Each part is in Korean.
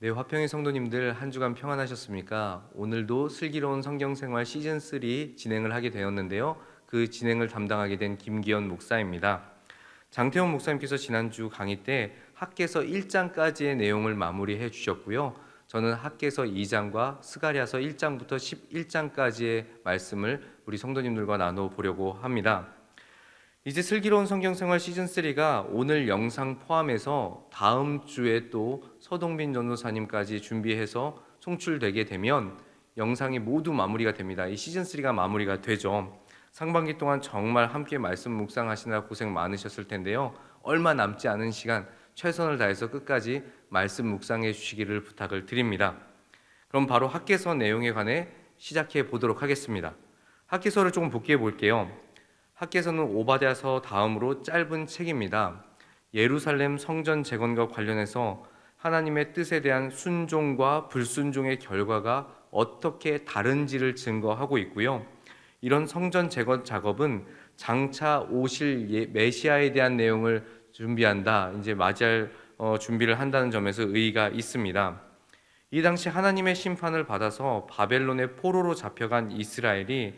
네, 화평의 성도님들 한 주간 평안하셨습니까? 오늘도 슬기로운 성경생활 시즌3 진행을 하게 되었는데요. 그 진행을 담당하게 된 김기현 목사입니다. 장태원 목사님께서 지난주 강의 때 학개서 1장까지의 내용을 마무리해 주셨고요. 저는 학개서 2장과 스가랴서 1장부터 11장까지의 말씀을 우리 성도님들과 나눠 보려고 합니다. 이제 슬기로운 성경생활 시즌3가 오늘 영상 포함해서 다음 주에 또 서동빈 전도사님까지 준비해서 송출되게 되면 영상이 모두 마무리가 됩니다. 이 시즌3가 마무리가 되죠. 상반기 동안 정말 함께 말씀 묵상하시느라 고생 많으셨을 텐데요. 얼마 남지 않은 시간 최선을 다해서 끝까지 말씀 묵상해 주시기를 부탁을 드립니다. 그럼 바로 학개서 내용에 관해 시작해 보도록 하겠습니다. 학개서를 조금 복기해 볼게요. 학개서는 오바댜서 다음으로 짧은 책입니다. 예루살렘 성전 재건과 관련해서 하나님의 뜻에 대한 순종과 불순종의 결과가 어떻게 다른지를 증거하고 있고요. 이런 성전 재건 작업은 장차 오실 메시아에 대한 내용을 준비한다, 이제 맞이할 준비를 한다는 점에서 의의가 있습니다. 이 당시 하나님의 심판을 받아서 바벨론의 포로로 잡혀간 이스라엘이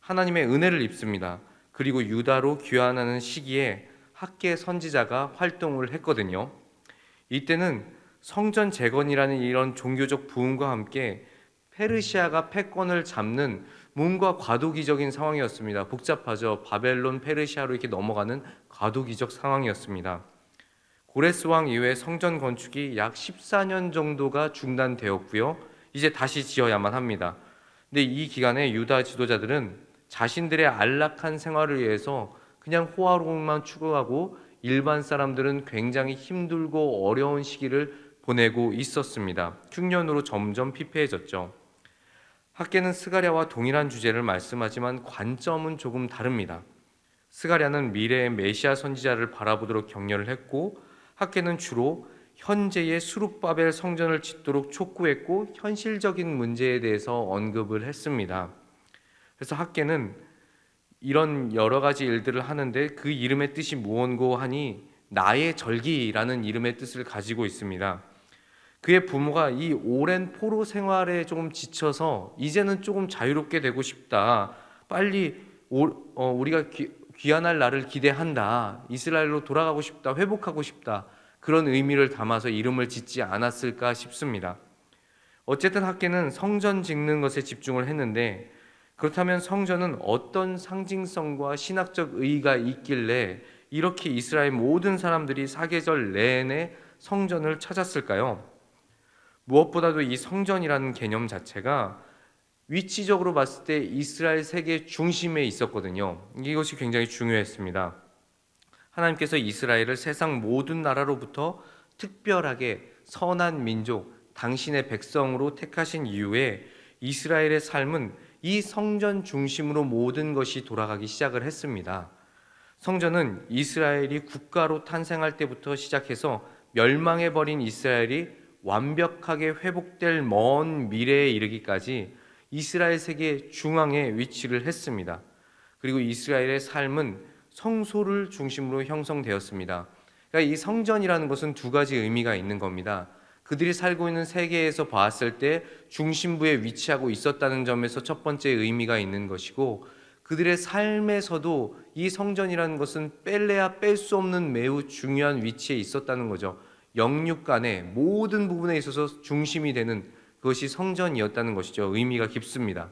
하나님의 은혜를 입습니다. 그리고 유다로 귀환하는 시기에 학개 선지자가 활동을 했거든요. 이때는 성전 재건이라는 이런 종교적 부흥과 함께 페르시아가 패권을 잡는 뭔가 과도기적인 상황이었습니다. 복잡하죠. 바벨론, 페르시아로 이렇게 넘어가는 과도기적 상황이었습니다. 고레스 왕 이후에 성전 건축이 약 14년 정도가 중단되었고요. 이제 다시 지어야만 합니다. 근데 이 기간에 유다 지도자들은 자신들의 안락한 생활을 위해서 그냥 호화로움만 추구하고 일반 사람들은 굉장히 힘들고 어려운 시기를 보내고 있었습니다. 흉년으로 점점 피폐해졌죠. 학개는 스가랴와 동일한 주제를 말씀하지만 관점은 조금 다릅니다. 스가랴는 미래의 메시아 선지자를 바라보도록 격려를 했고, 학개는 주로 현재의 수룹바벨 성전을 짓도록 촉구했고 현실적인 문제에 대해서 언급을 했습니다. 그래서 학개는 이런 여러 가지 일들을 하는데 그 이름의 뜻이 무언고 하니 나의 절기라는 이름의 뜻을 가지고 있습니다. 그의 부모가 이 오랜 포로 생활에 조금 지쳐서 이제는 조금 자유롭게 되고 싶다. 빨리 우리가 귀환할 날을 기대한다. 이스라엘로 돌아가고 싶다. 회복하고 싶다. 그런 의미를 담아서 이름을 짓지 않았을까 싶습니다. 어쨌든 학개는 성전 짓는 것에 집중을 했는데, 그렇다면 성전은 어떤 상징성과 신학적 의의가 있길래 이렇게 이스라엘 모든 사람들이 사계절 내내 성전을 찾았을까요? 무엇보다도 이 성전이라는 개념 자체가 위치적으로 봤을 때 이스라엘 세계 중심에 있었거든요. 이것이 굉장히 중요했습니다. 하나님께서 이스라엘을 세상 모든 나라로부터 특별하게 선한 민족, 당신의 백성으로 택하신 이후에 이스라엘의 삶은 이 성전 중심으로 모든 것이 돌아가기 시작을 했습니다. 성전은 이스라엘이 국가로 탄생할 때부터 시작해서 멸망해버린 이스라엘이 완벽하게 회복될 먼 미래에 이르기까지 이스라엘 세계 중앙에 위치를 했습니다. 그리고 이스라엘의 삶은 성소를 중심으로 형성되었습니다. 그러니까 이 성전이라는 것은 두 가지 의미가 있는 겁니다. 그들이 살고 있는 세계에서 봤을 때 중심부에 위치하고 있었다는 점에서 첫 번째 의미가 있는 것이고, 그들의 삶에서도 이 성전이라는 것은 뺄래야 뺄 수 없는 매우 중요한 위치에 있었다는 거죠. 영육 간의 모든 부분에 있어서 중심이 되는 그것이 성전이었다는 것이죠. 의미가 깊습니다.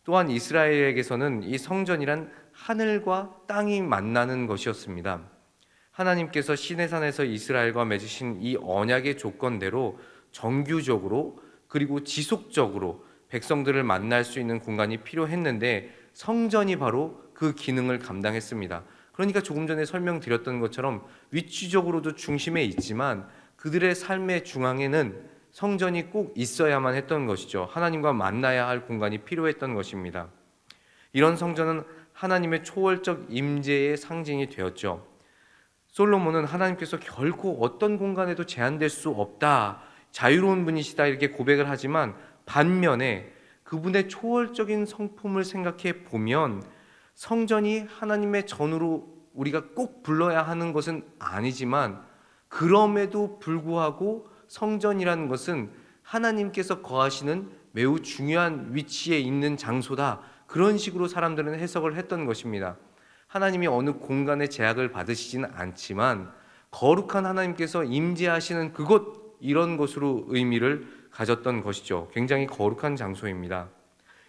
또한 이스라엘에게서는 이 성전이란 하늘과 땅이 만나는 것이었습니다. 하나님께서 시내산에서 이스라엘과 맺으신 이 언약의 조건대로 정규적으로 그리고 지속적으로 백성들을 만날 수 있는 공간이 필요했는데, 성전이 바로 그 기능을 감당했습니다. 그러니까 조금 전에 설명드렸던 것처럼 위치적으로도 중심에 있지만 그들의 삶의 중앙에는 성전이 꼭 있어야만 했던 것이죠. 하나님과 만나야 할 공간이 필요했던 것입니다. 이런 성전은 하나님의 초월적 임재의 상징이 되었죠. 솔로몬은 하나님께서 결코 어떤 공간에도 제한될 수 없다, 자유로운 분이시다 이렇게 고백을 하지만, 반면에 그분의 초월적인 성품을 생각해 보면 성전이 하나님의 전으로 우리가 꼭 불러야 하는 것은 아니지만, 그럼에도 불구하고 성전이라는 것은 하나님께서 거하시는 매우 중요한 위치에 있는 장소다. 그런 식으로 사람들은 해석을 했던 것입니다. 하나님이 어느 공간에 제약을 받으시지는 않지만 거룩한 하나님께서 임재하시는 그곳, 이런 것으로 의미를 가졌던 것이죠. 굉장히 거룩한 장소입니다.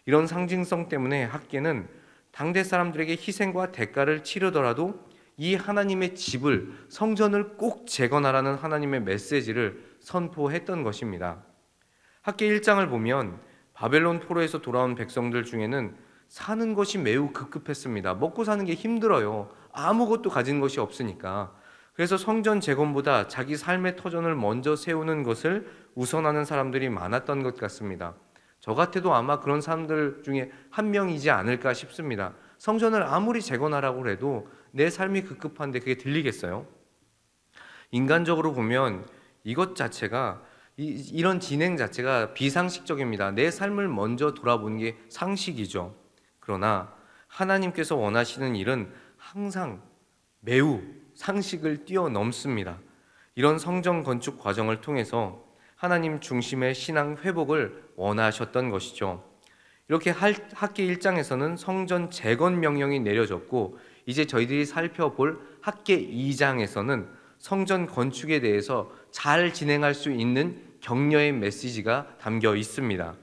이런 상징성 때문에 학계는 당대 사람들에게 희생과 대가를 치르더라도 이 하나님의 집을, 성전을 꼭 재건하라는 하나님의 메시지를 선포했던 것입니다. 학계 1장을 보면 바벨론 포로에서 돌아온 백성들 중에는 사는 것이 매우 급급했습니다. 먹고 사는 게 힘들어요. 아무것도 가진 것이 없으니까. 그래서 성전 재건보다 자기 삶의 터전을 먼저 세우는 것을 우선하는 사람들이 많았던 것 같습니다. 저 같아도 아마 그런 사람들 중에 한 명이지 않을까 싶습니다. 성전을 아무리 재건하라고 해도 내 삶이 급급한데 그게 들리겠어요? 인간적으로 보면 이것 자체가, 이런 진행 자체가 비상식적입니다. 내 삶을 먼저 돌아보는 게 상식이죠. 그러나 하나님께서 원하시는 일은 항상 매우 상식을 뛰어넘습니다. 이런 성전 건축 과정을 통해서 하나님 중심의 신앙 회복을 원하셨던 것이죠. 이렇게 학기 1장에서는 성전 재건 명령이 내려졌고, 이제 저희들이 살펴볼 학기 2장에서는 성전 건축에 대해서 잘 진행할 수 있는 격려의 메시지가 담겨 있습니다.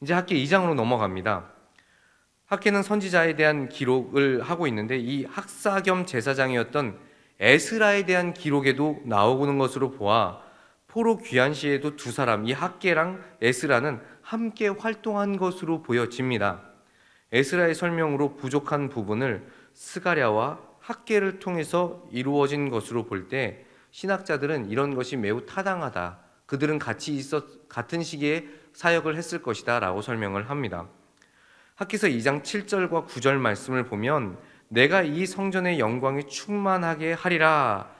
이제 학기 2장으로 넘어갑니다. 학계는 선지자에 대한 기록을 하고 있는데, 이 학사 겸 제사장이었던 에스라에 대한 기록에도 나오는 것으로 보아 포로 귀환 시에도 두 사람, 이 학계랑 에스라는 함께 활동한 것으로 보여집니다. 에스라의 설명으로 부족한 부분을 스가랴와 학계를 통해서 이루어진 것으로 볼 때 신학자들은 이런 것이 매우 타당하다. 그들은 같은 시기에 사역을 했을 것이다 라고 설명을 합니다. 학기서 2장 7절과 9절 말씀을 보면 내가 이 성전의 영광이 충만하게 하리라,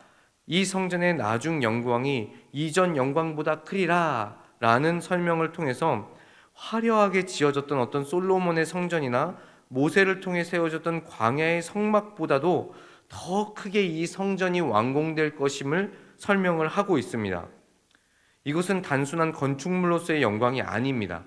이 성전의 나중 영광이 이전 영광보다 크리라 라는 설명을 통해서 화려하게 지어졌던 어떤 솔로몬의 성전이나 모세를 통해 세워졌던 광야의 성막보다도 더 크게 이 성전이 완공될 것임을 설명을 하고 있습니다. 이것은 단순한 건축물로서의 영광이 아닙니다.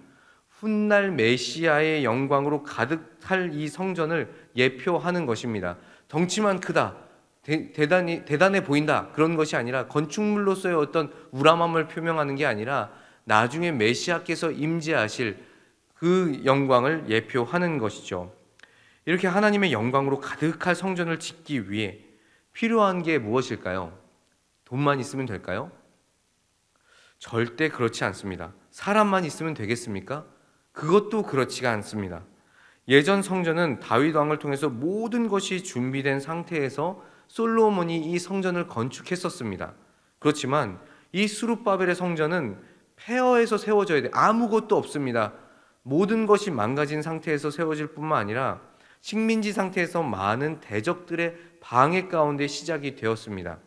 훗날 메시아의 영광으로 가득할 이 성전을 예표하는 것입니다. 덩치만 크다, 대단해 보인다, 그런 것이 아니라 건축물로서의 어떤 우람함을 표명하는 게 아니라 나중에 메시아께서 임재하실 그 영광을 예표하는 것이죠. 이렇게 하나님의 영광으로 가득할 성전을 짓기 위해 필요한 게 무엇일까요? 돈만 있으면 될까요? 절대 그렇지 않습니다. 사람만 있으면 되겠습니까? 그것도 그렇지가 않습니다. 예전 성전은 다윗 왕을 통해서 모든 것이 준비된 상태에서 솔로몬이 이 성전을 건축했었습니다. 그렇지만 이 스룹바벨의 성전은 폐허에서 세워져야 돼. 아무것도 없습니다. 모든 것이 망가진 상태에서 세워질 뿐만 아니라 식민지 상태에서 많은 대적들의 방해 가운데 시작이 되었습니다.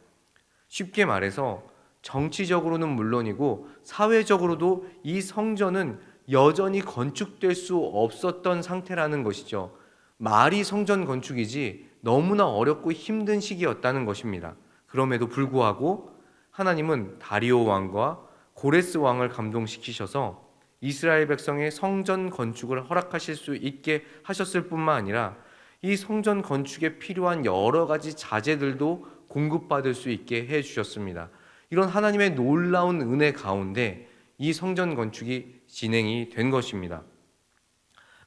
쉽게 말해서 정치적으로는 물론이고 사회적으로도 이 성전은 여전히 건축될 수 없었던 상태라는 것이죠. 말이 성전 건축이지 너무나 어렵고 힘든 시기였다는 것입니다. 그럼에도 불구하고 하나님은 다리오 왕과 고레스 왕을 감동시키셔서 이스라엘 백성의 성전 건축을 허락하실 수 있게 하셨을 뿐만 아니라 이 성전 건축에 필요한 여러 가지 자재들도 공급받을 수 있게 해주셨습니다. 이런 하나님의 놀라운 은혜 가운데 이 성전 건축이 진행이 된 것입니다.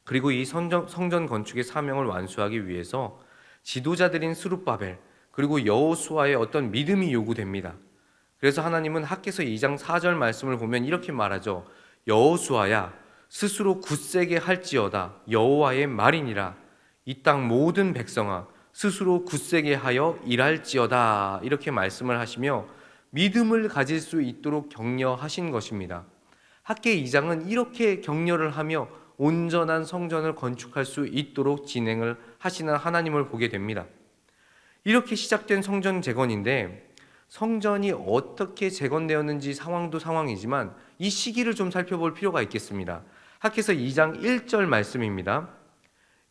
그리고 이 성전 건축의 사명을 완수하기 위해서 지도자들인 스룹바벨 그리고 여호수아의 어떤 믿음이 요구됩니다. 그래서 하나님은 학개서 2장 4절 말씀을 보면 이렇게 말하죠. 여호수아야, 스스로 굳세게 할지어다. 여호와의 말이니라. 이 땅 모든 백성아, 스스로 굳세게 하여 일할지어다. 이렇게 말씀을 하시며 믿음을 가질 수 있도록 격려하신 것입니다. 학개 2장은 이렇게 격려를 하며 온전한 성전을 건축할 수 있도록 진행을 하시는 하나님을 보게 됩니다. 이렇게 시작된 성전 재건인데, 성전이 어떻게 재건되었는지 상황도 상황이지만 이 시기를 좀 살펴볼 필요가 있겠습니다. 학개서 2장 1절 말씀입니다.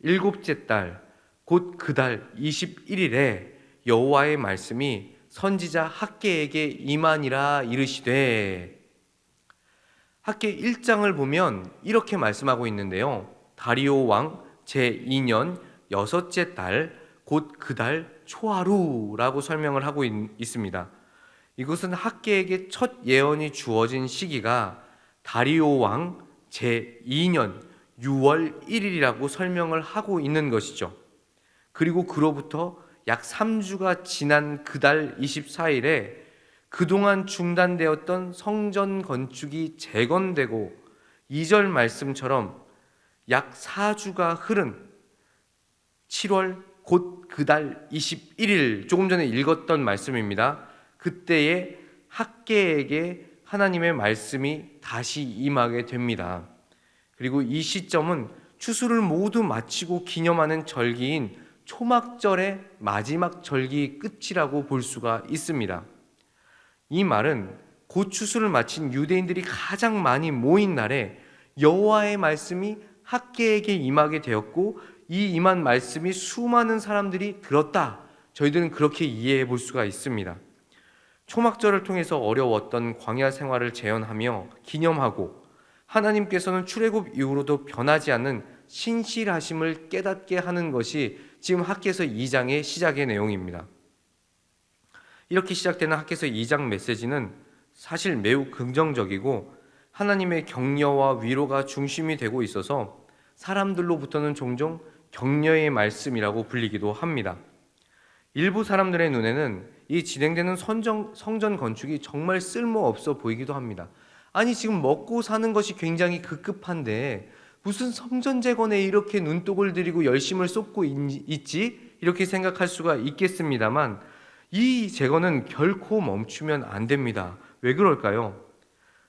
일곱째 달 곧 그 달 21일에 여호와의 말씀이 선지자 학개에게 임하니라 이르시되, 학계 1장을 보면 이렇게 말씀하고 있는데요. 다리오 왕 제2년 여섯째 달, 곧 그 달 초하루라고 설명을 하고 있습니다. 이것은 학계에게 첫 예언이 주어진 시기가 다리오 왕 제2년 6월 1일이라고 설명을 하고 있는 것이죠. 그리고 그로부터 약 3주가 지난 그달 24일에 그동안 중단되었던 성전 건축이 재건되고 2절 말씀처럼 약 4주가 흐른 7월 곧 그달 21일, 조금 전에 읽었던 말씀입니다. 그때에 학계에게 하나님의 말씀이 다시 임하게 됩니다. 그리고 이 시점은 추수를 모두 마치고 기념하는 절기인 초막절의 마지막 절기 끝이라고 볼 수가 있습니다. 이 말은 곧 추수를 마친 유대인들이 가장 많이 모인 날에 여호와의 말씀이 학계에게 임하게 되었고, 이 임한 말씀이 수많은 사람들이 들었다. 저희들은 그렇게 이해해 볼 수가 있습니다. 초막절을 통해서 어려웠던 광야 생활을 재현하며 기념하고, 하나님께서는 출애굽 이후로도 변하지 않는 신실하심을 깨닫게 하는 것이 지금 학개서 2장의 시작의 내용입니다. 이렇게 시작되는 학개서 2장 메시지는 사실 매우 긍정적이고 하나님의 격려와 위로가 중심이 되고 있어서 사람들로부터는 종종 격려의 말씀이라고 불리기도 합니다. 일부 사람들의 눈에는 이 진행되는 성전 건축이 정말 쓸모없어 보이기도 합니다. 아니, 지금 먹고 사는 것이 굉장히 급급한데 무슨 성전 재건에 이렇게 눈독을 들이고 열심을 쏟고 있지? 이렇게 생각할 수가 있겠습니다만, 이 재건은 결코 멈추면 안 됩니다. 왜 그럴까요?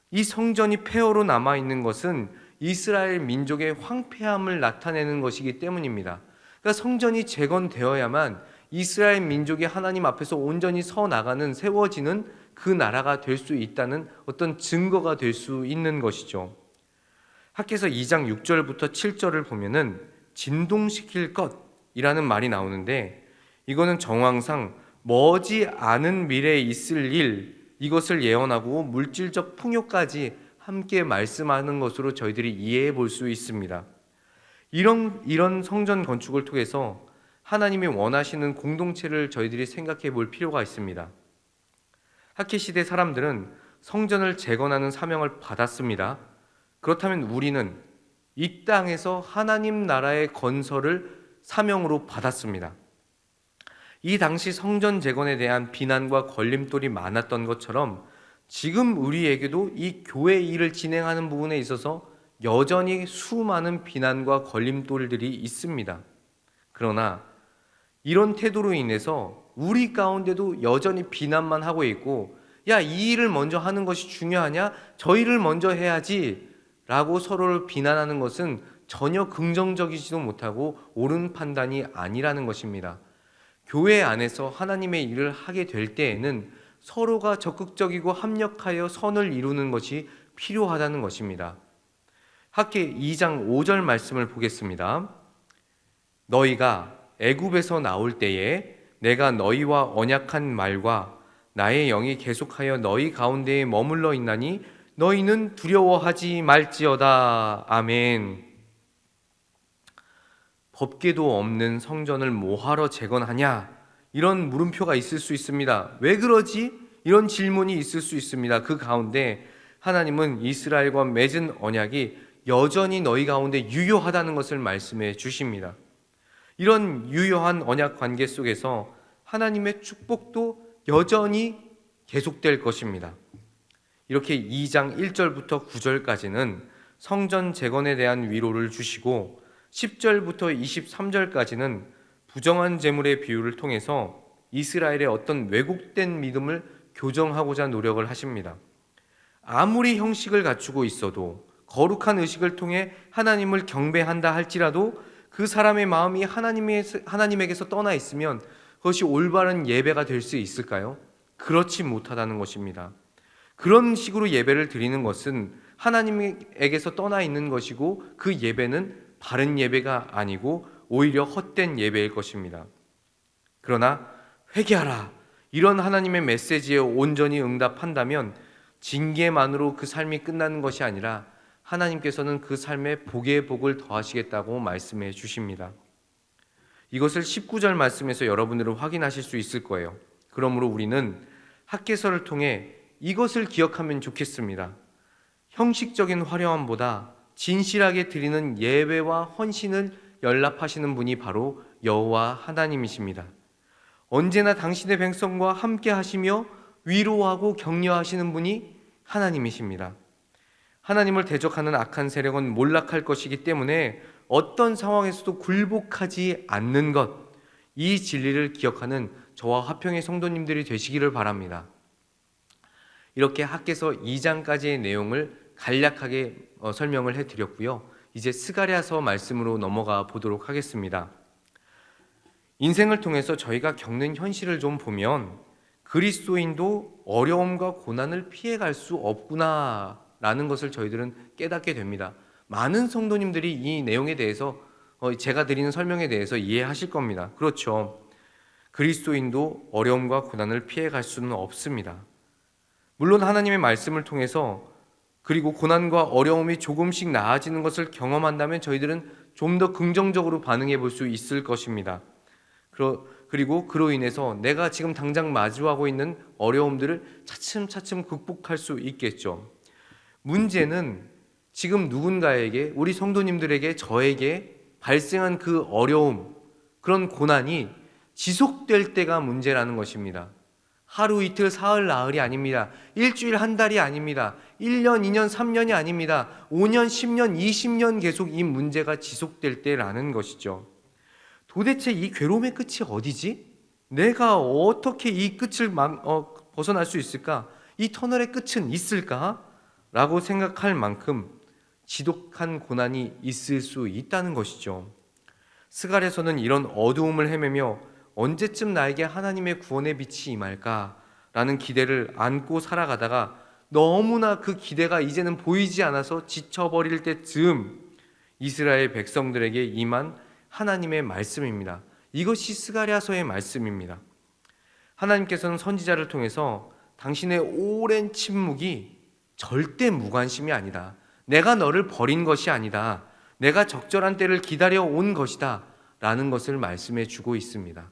이 성전이 폐허로 남아있는 것은 이스라엘 민족의 황폐함을 나타내는 것이기 때문입니다. 그러니까 성전이 재건되어야만 이스라엘 민족이 하나님 앞에서 온전히 서 나가는, 세워지는 그 나라가 될 수 있다는 어떤 증거가 될 수 있는 것이죠. 학개서 2장 6절부터 7절을 보면은 진동시킬 것이라는 말이 나오는데, 이거는 정황상 머지 않은 미래에 있을 일, 이것을 예언하고 물질적 풍요까지 함께 말씀하는 것으로 저희들이 이해해 볼 수 있습니다. 이런 성전 건축을 통해서 하나님이 원하시는 공동체를 저희들이 생각해 볼 필요가 있습니다. 학개 시대 사람들은 성전을 재건하는 사명을 받았습니다. 그렇다면 우리는 이 땅에서 하나님 나라의 건설을 사명으로 받았습니다. 이 당시 성전 재건에 대한 비난과 걸림돌이 많았던 것처럼 지금 우리에게도 이 교회 일을 진행하는 부분에 있어서 여전히 수많은 비난과 걸림돌들이 있습니다. 그러나 이런 태도로 인해서 우리 가운데도 여전히 비난만 하고 있고, 야, 이 일을 먼저 하는 것이 중요하냐? 저 일을 먼저 해야지 라고 서로를 비난하는 것은 전혀 긍정적이지도 못하고 옳은 판단이 아니라는 것입니다. 교회 안에서 하나님의 일을 하게 될 때에는 서로가 적극적이고 합력하여 선을 이루는 것이 필요하다는 것입니다. 학개 2장 5절 말씀을 보겠습니다. 너희가 애굽에서 나올 때에 내가 너희와 언약한 말과 나의 영이 계속하여 너희 가운데에 머물러 있나니 너희는 두려워하지 말지어다. 아멘. 법궤도 없는 성전을 뭐하러 재건하냐? 이런 물음표가 있을 수 있습니다. 왜 그러지? 이런 질문이 있을 수 있습니다. 그 가운데 하나님은 이스라엘과 맺은 언약이 여전히 너희 가운데 유효하다는 것을 말씀해 주십니다. 이런 유효한 언약 관계 속에서 하나님의 축복도 여전히 계속될 것입니다. 이렇게 2장 1절부터 9절까지는 성전 재건에 대한 위로를 주시고 10절부터 23절까지는 부정한 재물의 비유를 통해서 이스라엘의 어떤 왜곡된 믿음을 교정하고자 노력을 하십니다. 아무리 형식을 갖추고 있어도, 거룩한 의식을 통해 하나님을 경배한다 할지라도 그 사람의 마음이 하나님에게서 떠나 있으면 그것이 올바른 예배가 될 수 있을까요? 그렇지 못하다는 것입니다. 그런 식으로 예배를 드리는 것은 하나님에게서 떠나 있는 것이고, 그 예배는 바른 예배가 아니고 오히려 헛된 예배일 것입니다. 그러나 회개하라, 이런 하나님의 메시지에 온전히 응답한다면 징계만으로 그 삶이 끝나는 것이 아니라 하나님께서는 그 삶에 복의 복을 더하시겠다고 말씀해 주십니다. 이것을 19절 말씀에서 여러분들은 확인하실 수 있을 거예요. 그러므로 우리는 학개서를 통해 이것을 기억하면 좋겠습니다. 형식적인 화려함보다 진실하게 드리는 예배와 헌신을 연락하시는 분이 바로 여호와 하나님이십니다. 언제나 당신의 백성과 함께 하시며 위로하고 격려하시는 분이 하나님이십니다. 하나님을 대적하는 악한 세력은 몰락할 것이기 때문에 어떤 상황에서도 굴복하지 않는 것, 이 진리를 기억하는 저와 화평의 성도님들이 되시기를 바랍니다. 이렇게 학개서 2장까지의 내용을 간략하게 설명을 해드렸고요. 이제 스가랴서 말씀으로 넘어가 보도록 하겠습니다. 인생을 통해서 저희가 겪는 현실을 좀 보면 그리스도인도 어려움과 고난을 피해갈 수 없구나라는 것을 저희들은 깨닫게 됩니다. 많은 성도님들이 이 내용에 대해서 제가 드리는 설명에 대해서 이해하실 겁니다. 그렇죠. 그리스도인도 어려움과 고난을 피해갈 수는 없습니다. 물론 하나님의 말씀을 통해서 그리고 고난과 어려움이 조금씩 나아지는 것을 경험한다면 저희들은 좀 더 긍정적으로 반응해 볼 수 있을 것입니다. 그리고 그로 인해서 내가 지금 당장 마주하고 있는 어려움들을 차츰차츰 극복할 수 있겠죠. 문제는 지금 누군가에게, 우리 성도님들에게, 저에게 발생한 그 어려움, 그런 고난이 지속될 때가 문제라는 것입니다. 하루 이틀 사흘 나흘이 아닙니다. 일주일 한 달이 아닙니다. 1년, 2년, 3년이 아닙니다. 5년, 10년, 20년 계속 이 문제가 지속될 때라는 것이죠. 도대체 이 괴로움의 끝이 어디지? 내가 어떻게 이 끝을 벗어날 수 있을까? 이 터널의 끝은 있을까? 라고 생각할 만큼 지독한 고난이 있을 수 있다는 것이죠. 스갈에서는 이런 어두움을 헤매며 언제쯤 나에게 하나님의 구원의 빛이 임할까라는 기대를 안고 살아가다가 너무나 그 기대가 이제는 보이지 않아서 지쳐버릴 때쯤 이스라엘 백성들에게 임한 하나님의 말씀입니다. 이것이 스가랴서의 말씀입니다. 하나님께서는 선지자를 통해서 당신의 오랜 침묵이 절대 무관심이 아니다. 내가 너를 버린 것이 아니다. 내가 적절한 때를 기다려 온 것이다. 라는 것을 말씀해 주고 있습니다.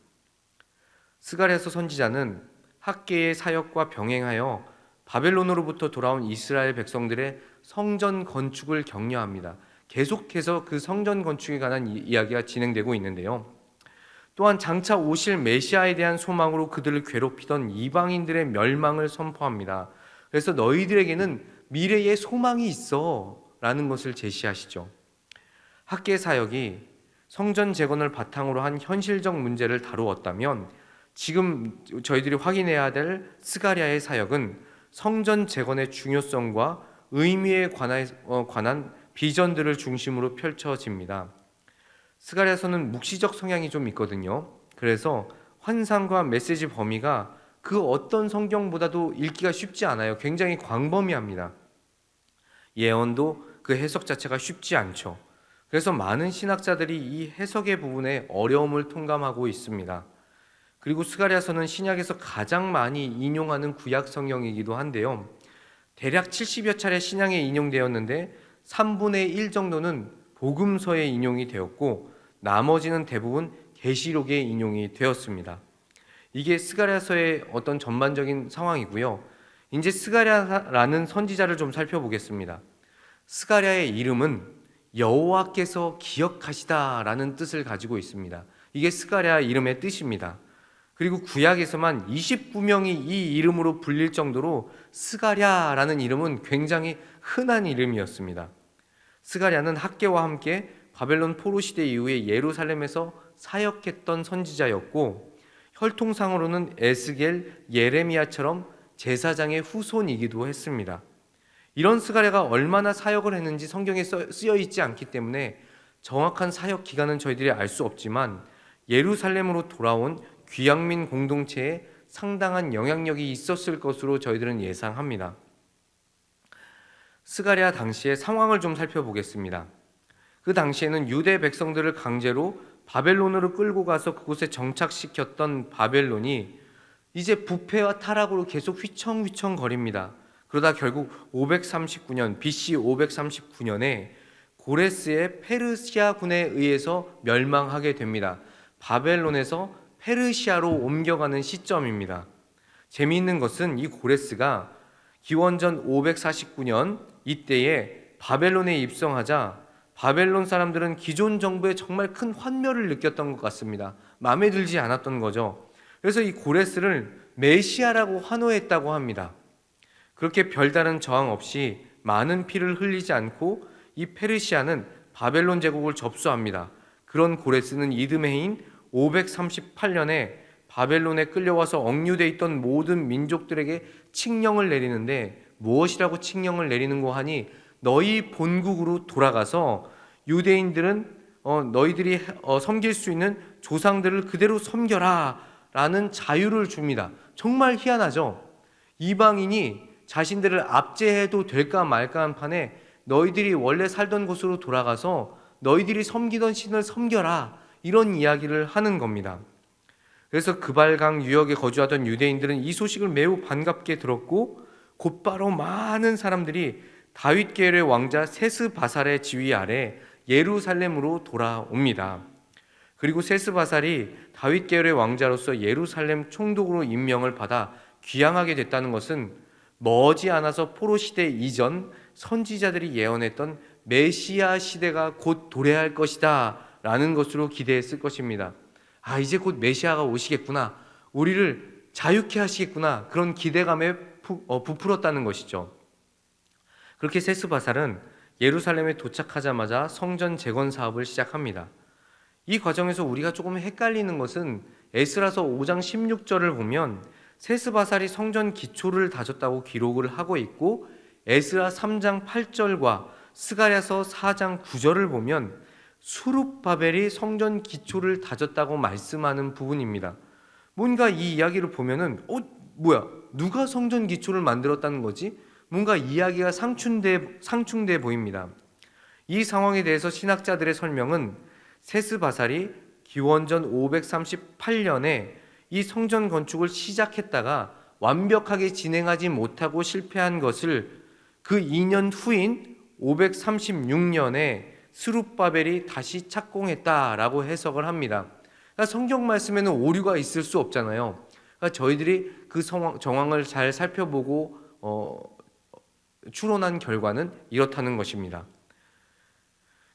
스가랴서 선지자는 학개의 사역과 병행하여 바벨론으로부터 돌아온 이스라엘 백성들의 성전 건축을 격려합니다. 계속해서 그 성전 건축에 관한 이야기가 진행되고 있는데요. 또한 장차 오실 메시아에 대한 소망으로 그들을 괴롭히던 이방인들의 멸망을 선포합니다. 그래서 너희들에게는 미래의 소망이 있어 라는 것을 제시하시죠. 학개 사역이 성전 재건을 바탕으로 한 현실적 문제를 다루었다면 지금 저희들이 확인해야 될 스가랴의 사역은 성전 재건의 중요성과 의미에 관한 비전들을 중심으로 펼쳐집니다. 스가랴서는 묵시적 성향이 좀 있거든요. 그래서 환상과 메시지 범위가 그 어떤 성경보다도 읽기가 쉽지 않아요. 굉장히 광범위합니다. 예언도 그 해석 자체가 쉽지 않죠. 그래서 많은 신학자들이 이 해석의 부분에 어려움을 통감하고 있습니다. 그리고 스가랴서는 신약에서 가장 많이 인용하는 구약 성경이기도 한데요. 대략 70여 차례 신약에 인용되었는데 3분의 1 정도는 복음서에 인용이 되었고 나머지는 대부분 계시록에 인용이 되었습니다. 이게 스가랴서의 어떤 전반적인 상황이고요. 이제 스가랴라는 선지자를 좀 살펴보겠습니다. 스가랴의 이름은 여호와께서 기억하시다라는 뜻을 가지고 있습니다. 이게 스가랴 이름의 뜻입니다. 그리고 구약에서만 29명이 이 이름으로 불릴 정도로 스가랴라는 이름은 굉장히 흔한 이름이었습니다. 스가랴는 학개와 함께 바벨론 포로 시대 이후에 예루살렘에서 사역했던 선지자였고 혈통상으로는 에스겔, 예레미야처럼 제사장의 후손이기도 했습니다. 이런 스가랴가 얼마나 사역을 했는지 성경에 쓰여 있지 않기 때문에 정확한 사역 기간은 저희들이 알 수 없지만 예루살렘으로 돌아온 귀양민 공동체에 상당한 영향력이 있었을 것으로 저희들은 예상합니다. 스가랴 당시의 상황을 좀 살펴보겠습니다. 그 당시에는 유대 백성들을 강제로 바벨론으로 끌고 가서 그곳에 정착시켰던 바벨론이 이제 부패와 타락으로 계속 휘청휘청 거립니다. 그러다 결국 539년 BC 539년에 고레스의 페르시아군에 의해서 멸망하게 됩니다. 바벨론에서 페르시아로 옮겨가는 시점입니다. 재미있는 것은 이 고레스가 기원전 549년 이때에 바벨론에 입성하자 바벨론 사람들은 기존 정부에 정말 큰 환멸을 느꼈던 것 같습니다. 마음에 들지 않았던 거죠. 그래서 이 고레스를 메시아라고 환호했다고 합니다. 그렇게 별다른 저항 없이 많은 피를 흘리지 않고 이 페르시아는 바벨론 제국을 접수합니다. 그런 고레스는 이듬해인 538년에 바벨론에 끌려와서 억류돼 있던 모든 민족들에게 칙령을 내리는데, 무엇이라고 칙령을 내리는고 하니 너희 본국으로 돌아가서 유대인들은 너희들이 섬길 수 있는 조상들을 그대로 섬겨라 라는 자유를 줍니다. 정말 희한하죠. 이방인이 자신들을 압제해도 될까 말까 한 판에 너희들이 원래 살던 곳으로 돌아가서 너희들이 섬기던 신을 섬겨라, 이런 이야기를 하는 겁니다. 그래서 그발강 유역에 거주하던 유대인들은 이 소식을 매우 반갑게 들었고 곧바로 많은 사람들이 다윗 계열의 왕자 세스바살의 지휘 아래 예루살렘으로 돌아옵니다. 그리고 세스바살이 다윗 계열의 왕자로서 예루살렘 총독으로 임명을 받아 귀향하게 됐다는 것은 머지않아서 포로 시대 이전 선지자들이 예언했던 메시아 시대가 곧 도래할 것이다 라는 것으로 기대했을 것입니다. 이제 곧 메시아가 오시겠구나, 우리를 자유케 하시겠구나, 그런 기대감에 부풀었다는 것이죠. 그렇게 세스바살은 예루살렘에 도착하자마자 성전 재건 사업을 시작합니다. 이 과정에서 우리가 조금 헷갈리는 것은 에스라서 5장 16절을 보면 세스바살이 성전 기초를 다졌다고 기록을 하고 있고, 에스라 3장 8절과 스가랴서 4장 9절을 보면 수룹바벨이 성전 기초를 다졌다고 말씀하는 부분입니다. 뭔가 이 이야기를 보면은 누가 성전 기초를 만들었다는 거지? 뭔가 이야기가 상충돼 보입니다. 이 상황에 대해서 신학자들의 설명은 세스바살이 기원전 538년에 이 성전 건축을 시작했다가 완벽하게 진행하지 못하고 실패한 것을 그 2년 후인 536년에 스룹바벨이 다시 착공했다라고 해석을 합니다. 그러니까 성경 말씀에는 오류가 있을 수 없잖아요. 그러니까 저희들이 그 정황을 잘 살펴보고 추론한 결과는 이렇다는 것입니다.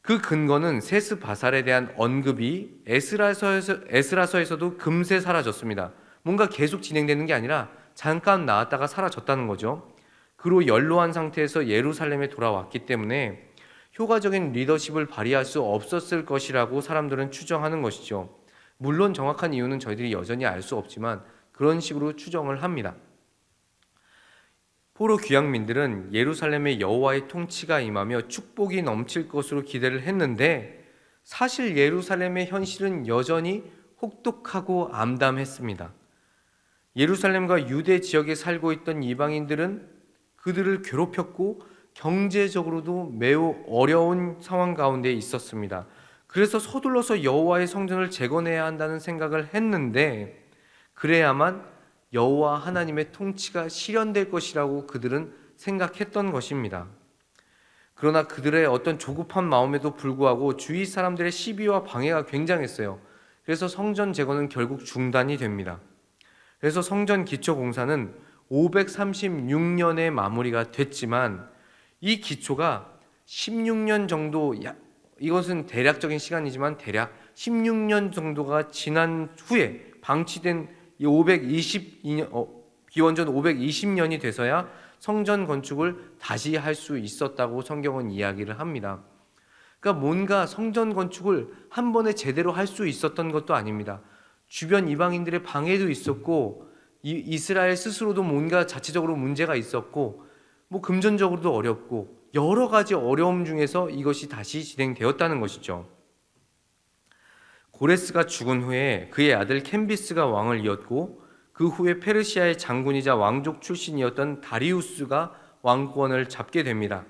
그 근거는 세스바살에 대한 언급이 에스라서에서도 금세 사라졌습니다. 뭔가 계속 진행되는 게 아니라 잠깐 나왔다가 사라졌다는 거죠. 그로 연로한 상태에서 예루살렘에 돌아왔기 때문에 효과적인 리더십을 발휘할 수 없었을 것이라고 사람들은 추정하는 것이죠. 물론 정확한 이유는 저희들이 여전히 알 수 없지만 그런 식으로 추정을 합니다. 포로 귀향민들은 예루살렘에 여호와의 통치가 임하며 축복이 넘칠 것으로 기대를 했는데, 사실 예루살렘의 현실은 여전히 혹독하고 암담했습니다. 예루살렘과 유대 지역에 살고 있던 이방인들은 그들을 괴롭혔고 경제적으로도 매우 어려운 상황 가운데 있었습니다. 그래서 서둘러서 여호와의 성전을 재건해야 한다는 생각을 했는데, 그래야만 여호와 하나님의 통치가 실현될 것이라고 그들은 생각했던 것입니다. 그러나 그들의 어떤 조급한 마음에도 불구하고 주위 사람들의 시비와 방해가 굉장했어요. 그래서 성전 재건은 결국 중단이 됩니다. 그래서 성전 기초 공사는 536년에 마무리가 됐지만 이 기초가 16년 정도, 이것은 대략적인 시간이지만 대략 16년 정도가 지난 후에 방치된 이 522년, 기원전 520년이 돼서야 성전 건축을 다시 할 수 있었다고 성경은 이야기를 합니다. 그러니까 뭔가 성전 건축을 한 번에 제대로 할 수 있었던 것도 아닙니다. 주변 이방인들의 방해도 있었고, 이스라엘 스스로도 뭔가 자체적으로 문제가 있었고, 금전적으로도 어렵고, 여러 가지 어려움 중에서 이것이 다시 진행되었다는 것이죠. 고레스가 죽은 후에 그의 아들 캔비스가 왕을 이었고, 그 후에 페르시아의 장군이자 왕족 출신이었던 다리우스가 왕권을 잡게 됩니다.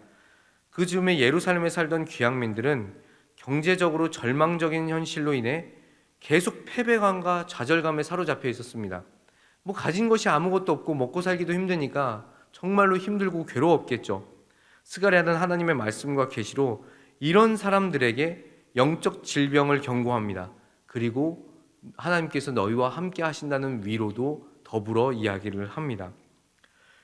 그 즈음에 예루살렘에 살던 귀향민들은 경제적으로 절망적인 현실로 인해 계속 패배감과 좌절감에 사로잡혀 있었습니다. 가진 것이 아무것도 없고 먹고 살기도 힘드니까 정말로 힘들고 괴로웠겠죠. 스가랴는 하나님의 말씀과 계시로 이런 사람들에게 영적 질병을 경고합니다. 그리고 하나님께서 너희와 함께 하신다는 위로도 더불어 이야기를 합니다.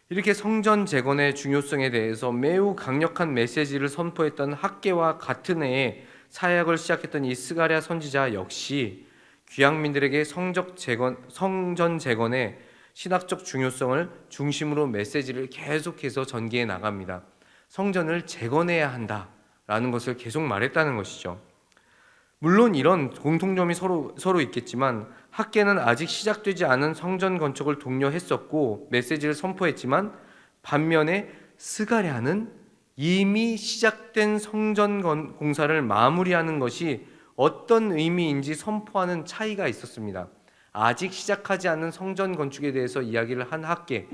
이렇게 성전 재건의 중요성에 대해서 매우 강력한 메시지를 선포했던 학개와 같은 해에 사역을 시작했던 이 스가랴 선지자 역시 귀향민들에게 성전 재건의 신학적 중요성을 중심으로 메시지를 계속해서 전개해 나갑니다. 성전을 재건해야 한다라는 것을 계속 말했다는 것이죠. 물론 이런 공통점이 서로 있겠지만 학개는 아직 시작되지 않은 성전 건축을 독려했었고 메시지를 선포했지만 반면에 스가랴는 이미 시작된 성전 공사를 마무리하는 것이 어떤 의미인지 선포하는 차이가 있었습니다. 아직 시작하지 않은 성전 건축에 대해서 이야기를 한 학개,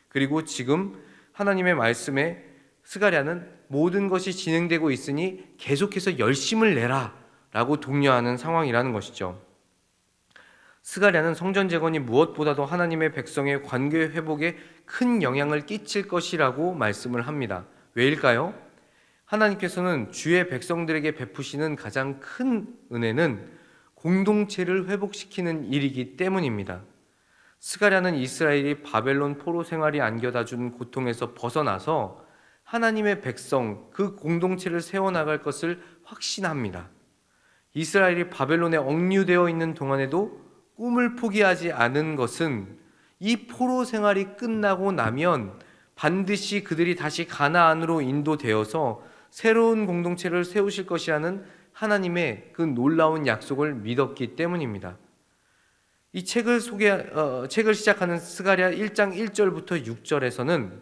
그리고 지금 하나님의 말씀에 스가랴는 모든 것이 진행되고 있으니 계속해서 열심을 내라 라고 독려하는 상황이라는 것이죠. 스가랴는 성전 재건이 무엇보다도 하나님의 백성의 관계 회복에 큰 영향을 끼칠 것이라고 말씀을 합니다. 왜일까요? 하나님께서는 주의 백성들에게 베푸시는 가장 큰 은혜는 공동체를 회복시키는 일이기 때문입니다. 스가랴는 이스라엘이 바벨론 포로 생활이 안겨다 준 고통에서 벗어나서 하나님의 백성, 그 공동체를 세워나갈 것을 확신합니다. 이스라엘이 바벨론에 억류되어 있는 동안에도 꿈을 포기하지 않은 것은 이 포로 생활이 끝나고 나면 반드시 그들이 다시 가나안으로 인도되어서 새로운 공동체를 세우실 것이라는 하나님의 그 놀라운 약속을 믿었기 때문입니다. 이 책을 시작하는 스가랴 1장 1절부터 6절에서는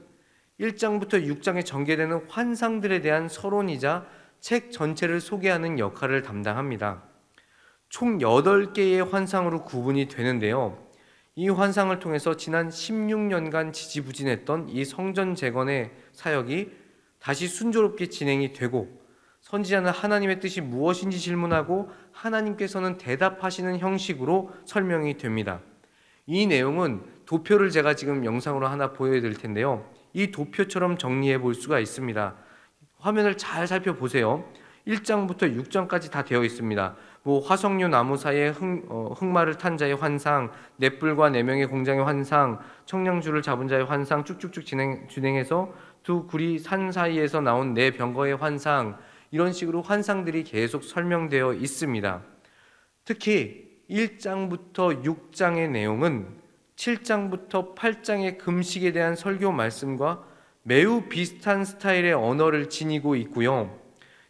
1장부터 6장에 전개되는 환상들에 대한 서론이자 책 전체를 소개하는 역할을 담당합니다. 총 8개의 환상으로 구분이 되는데요. 이 환상을 통해서 지난 16년간 지지부진했던 이 성전 재건의 사역이 다시 순조롭게 진행이 되고 선지자는 하나님의 뜻이 무엇인지 질문하고 하나님께서는 대답하시는 형식으로 설명이 됩니다. 이 내용은 도표를 제가 지금 영상으로 하나 보여드릴 텐데요. 이 도표처럼 정리해 볼 수가 있습니다. 화면을 잘 살펴보세요. 1장부터 6장까지 다 되어 있습니다. 화석류 나무 사이에 흑마를 탄 자의 환상, 넷불과 4명의 공장의 환상, 청량줄을 잡은 자의 환상, 쭉쭉쭉 진행해서 두 구리 산 사이에서 나온 4병거의 환상, 이런 식으로 환상들이 계속 설명되어 있습니다. 특히 1장부터 6장의 내용은 7장부터 8장의 금식에 대한 설교 말씀과 매우 비슷한 스타일의 언어를 지니고 있고요.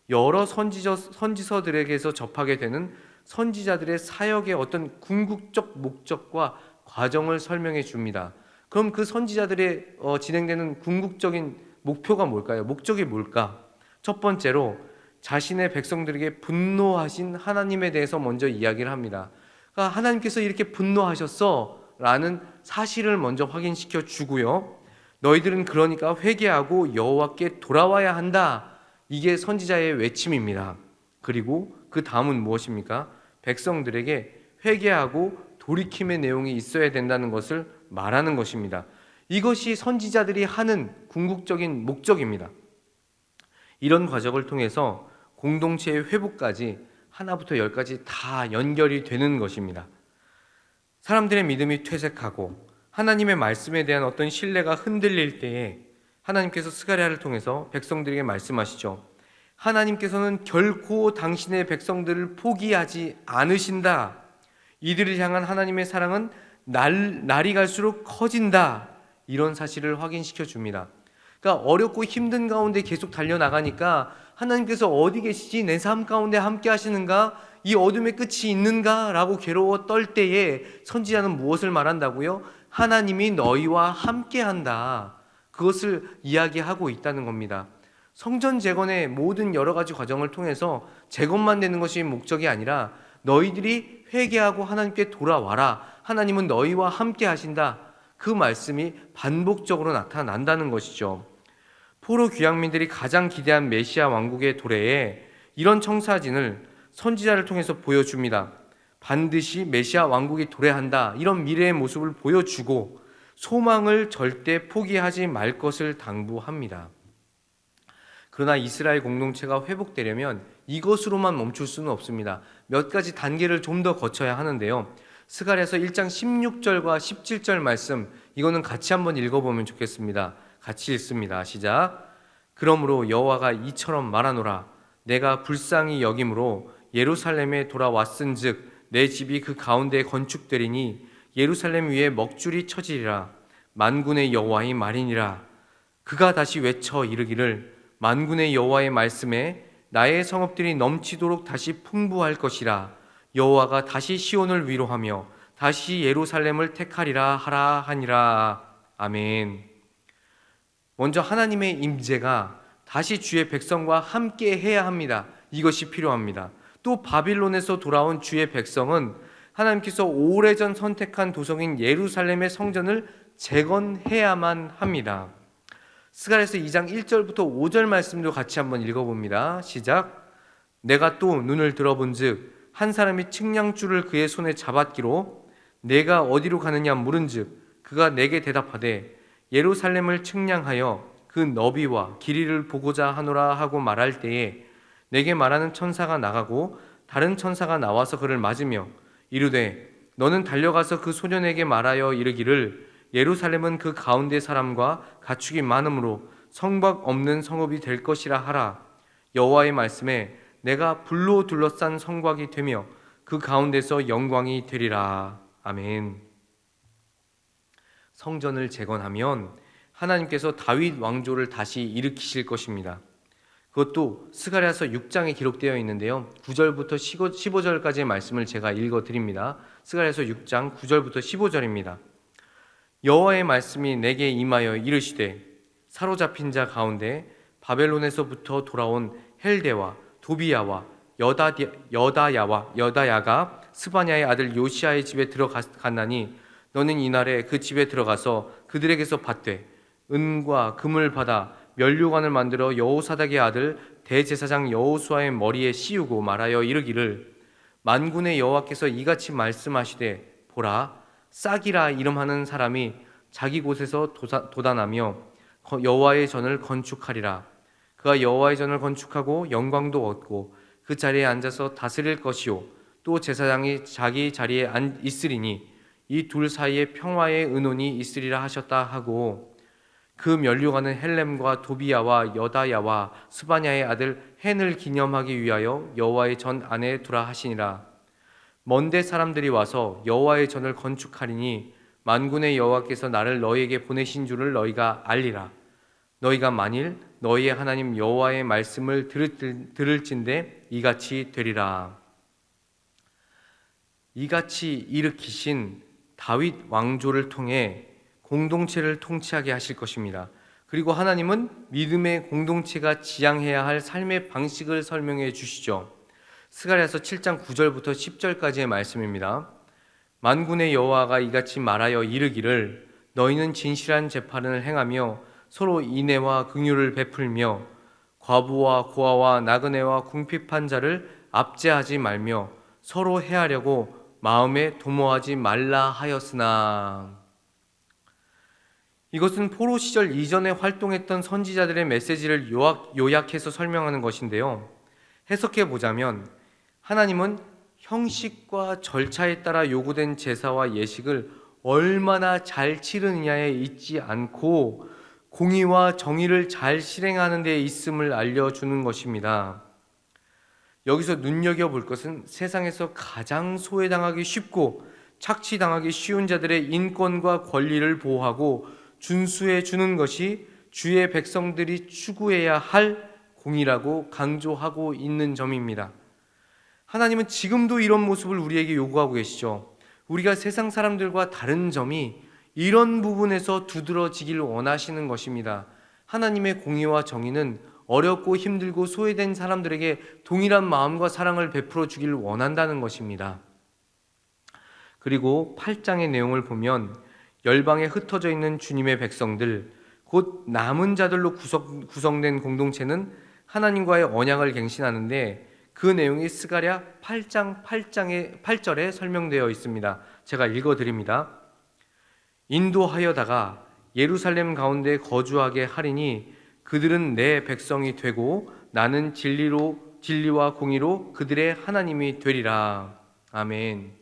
여러 선지서들에게서 접하게 되는 선지자들의 사역의 어떤 궁극적 목적과 과정을 설명해 줍니다. 그럼 그 선지자들의 진행되는 궁극적인 목표가 뭘까요? 목적이 뭘까? 첫 번째로 자신의 백성들에게 분노하신 하나님에 대해서 먼저 이야기를 합니다. 그러니까 하나님께서 이렇게 분노하셨어 라는 사실을 먼저 확인시켜 주고요. 너희들은 그러니까 회개하고 여호와께 돌아와야 한다. 이게 선지자의 외침입니다. 그리고 그 다음은 무엇입니까? 백성들에게 회개하고 돌이킴의 내용이 있어야 된다는 것을 말하는 것입니다. 이것이 선지자들이 하는 궁극적인 목적입니다. 이런 과정을 통해서 공동체의 회복까지 하나부터 열까지 다 연결이 되는 것입니다. 사람들의 믿음이 퇴색하고 하나님의 말씀에 대한 어떤 신뢰가 흔들릴 때에 하나님께서 스가랴를 통해서 백성들에게 말씀하시죠. 하나님께서는 결코 당신의 백성들을 포기하지 않으신다. 이들을 향한 하나님의 사랑은 날이 갈수록 커진다. 이런 사실을 확인시켜 줍니다. 그러니까 어렵고 힘든 가운데 계속 달려나가니까 하나님께서 어디 계시지? 내 삶 가운데 함께 하시는가? 이 어둠의 끝이 있는가? 라고 괴로워 떨 때에 선지자는 무엇을 말한다고요? 하나님이 너희와 함께 한다. 그것을 이야기하고 있다는 겁니다. 성전 재건의 모든 여러 가지 과정을 통해서 재건만 되는 것이 목적이 아니라 너희들이 회개하고 하나님께 돌아와라. 하나님은 너희와 함께 하신다. 그 말씀이 반복적으로 나타난다는 것이죠. 포로 귀향민들이 가장 기대한 메시아 왕국의 도래에 이런 청사진을 선지자를 통해서 보여줍니다. 반드시 메시아 왕국이 도래한다. 이런 미래의 모습을 보여주고 소망을 절대 포기하지 말 것을 당부합니다. 그러나 이스라엘 공동체가 회복되려면 이것으로만 멈출 수는 없습니다. 몇 가지 단계를 좀 더 거쳐야 하는데요. 스가랴서 1장 16절과 17절 말씀, 이거는 같이 한번 읽어보면 좋겠습니다. 같이 읽습니다. 시작. 그러므로 여호와가 이처럼 말하노라. 내가 불쌍히 여김으로 예루살렘에 돌아왔은즉 내 집이 그 가운데에 건축되리니 예루살렘 위에 먹줄이 쳐지리라. 만군의 여호와의 말이니라. 그가 다시 외쳐 이르기를 만군의 여호와의 말씀에 나의 성읍들이 넘치도록 다시 풍부할 것이라. 여호와가 다시 시온을 위로하며 다시 예루살렘을 택하리라 하라 하니라. 아멘. 먼저 하나님의 임재가 다시 주의 백성과 함께 해야 합니다. 이것이 필요합니다. 또 바빌론에서 돌아온 주의 백성은 하나님께서 오래전 선택한 도성인 예루살렘의 성전을 재건해야만 합니다. 스가랴서 2장 1절부터 5절 말씀도 같이 한번 읽어봅니다. 시작. 내가 또 눈을 들어본즉 한 사람이 측량줄을 그의 손에 잡았기로 내가 어디로 가느냐 물은즉 그가 내게 대답하되 예루살렘을 측량하여 그 너비와 길이를 보고자 하노라 하고 말할 때에 내게 말하는 천사가 나가고 다른 천사가 나와서 그를 맞으며 이르되 너는 달려가서 그 소년에게 말하여 이르기를 예루살렘은 그 가운데 사람과 가축이 많으므로 성벽 없는 성읍이 될 것이라 하라. 여호와의 말씀에 내가 불로 둘러싼 성곽이 되며 그 가운데서 영광이 되리라. 아멘. 성전을 재건하면 하나님께서 다윗 왕조를 다시 일으키실 것입니다. 그것도 스가랴서 6장에 기록되어 있는데요. 9절부터 15절까지의 말씀을 제가 읽어드립니다. 스가랴서 6장 9절부터 15절입니다. 여호와의 말씀이 내게 임하여 이르시되 사로잡힌 자 가운데 바벨론에서부터 돌아온 헬데와 도비야와 여다야가 스바냐의 아들 요시아의 집에 들어갔나니 너는 이날에 그 집에 들어가서 그들에게서 받되 은과 금을 받아 면류관을 만들어 여호사닥의 아들 대제사장 여호수아의 머리에 씌우고 말하여 이르기를 만군의 여호와께서 이같이 말씀하시되 보라 싹이라 이름하는 사람이 자기 곳에서 도단하며 여호와의 전을 건축하리라. 그가 여호와의 전을 건축하고 영광도 얻고 그 자리에 앉아서 다스릴 것이요 또 제사장이 자기 자리에 있으리니 이 둘 사이에 평화의 은혼이 있으리라 하셨다 하고 그 면류관은 헬렘과 도비야와 여다야와 스바냐의 아들 헨을 기념하기 위하여 여호와의 전 안에 두라 하시니라. 먼데 사람들이 와서 여호와의 전을 건축하리니 만군의 여호와께서 나를 너희에게 보내신 줄을 너희가 알리라. 너희가 만일 너희의 하나님 여호와의 말씀을 들을진대 이같이 되리라. 이같이 일으키신 다윗 왕조를 통해 공동체를 통치하게 하실 것입니다. 그리고 하나님은 믿음의 공동체가 지향해야 할 삶의 방식을 설명해 주시죠. 스가랴서 7장 9절부터 10절까지의 말씀입니다. 만군의 여호와가 이같이 말하여 이르기를 너희는 진실한 재판을 행하며 서로 인애와 긍휼을 베풀며 과부와 고아와 나그네와 궁핍한 자를 압제하지 말며 서로 해하려고 마음에 도모하지 말라 하였으나. 이것은 포로 시절 이전에 활동했던 선지자들의 메시지를 요약해서 설명하는 것인데요. 해석해 보자면 하나님은 형식과 절차에 따라 요구된 제사와 예식을 얼마나 잘 치르느냐에 있지 않고 공의와 정의를 잘 실행하는 데 있음을 알려주는 것입니다. 여기서 눈여겨볼 것은 세상에서 가장 소외당하기 쉽고 착취당하기 쉬운 자들의 인권과 권리를 보호하고 준수해 주는 것이 주의 백성들이 추구해야 할 공의라고 강조하고 있는 점입니다. 하나님은 지금도 이런 모습을 우리에게 요구하고 계시죠. 우리가 세상 사람들과 다른 점이 이런 부분에서 두드러지길 원하시는 것입니다. 하나님의 공의와 정의는 어렵고 힘들고 소외된 사람들에게 동일한 마음과 사랑을 베풀어 주길 원한다는 것입니다. 그리고 8장의 내용을 보면 열방에 흩어져 있는 주님의 백성들, 곧 남은 자들로 구성된 공동체는 하나님과의 언약을 갱신하는데 그 내용이 스가랴 8장 8절에 설명되어 있습니다. 제가 읽어드립니다. 인도하여다가 예루살렘 가운데 거주하게 하리니 그들은 내 백성이 되고 나는 진리와 공의로 그들의 하나님이 되리라. 아멘.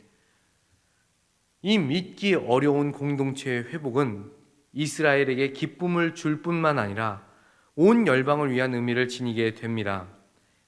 이 믿기 어려운 공동체의 회복은 이스라엘에게 기쁨을 줄 뿐만 아니라 온 열방을 위한 의미를 지니게 됩니다.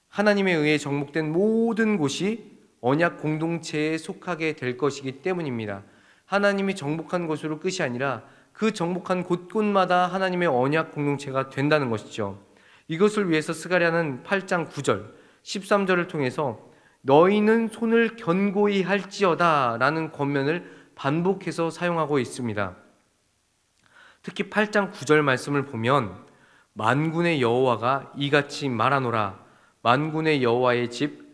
하나님에 의해 정복된 모든 곳이 언약 공동체에 속하게 될 것이기 때문입니다. 하나님이 정복한 곳으로 끝이 아니라 그 정복한 곳곳마다 하나님의 언약 공동체가 된다는 것이죠. 이것을 위해서 스가랴는 8장 9절, 13절을 통해서 너희는 손을 견고히 할지어다 라는 권면을 반복해서 사용하고 있습니다. 특히 8장 9절 말씀을 보면 만군의 여호와가 이같이 말하노라. 만군의 여호와의 집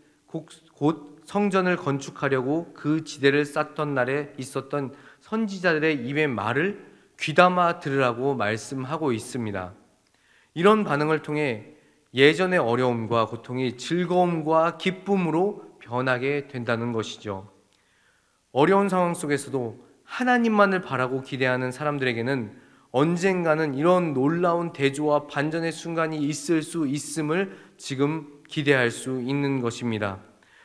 곧 성전을 건축하려고 그 지대를 쌓던 날에 있었던 선지자들의 입의 말을 귀담아 들으라고 말씀하고 있습니다. 이런 반응을 통해 예전의 어려움과 고통이 즐거움과 기쁨으로 변하게 된다는 것이죠. 어려운 상황 속에서도 하나님만을 바라고 기대하는 사람들에게는 언젠가는 이런 놀라운 대조와 반전의 순간이 있을 수 있음을 지금 기대할 수 있는 것입니다.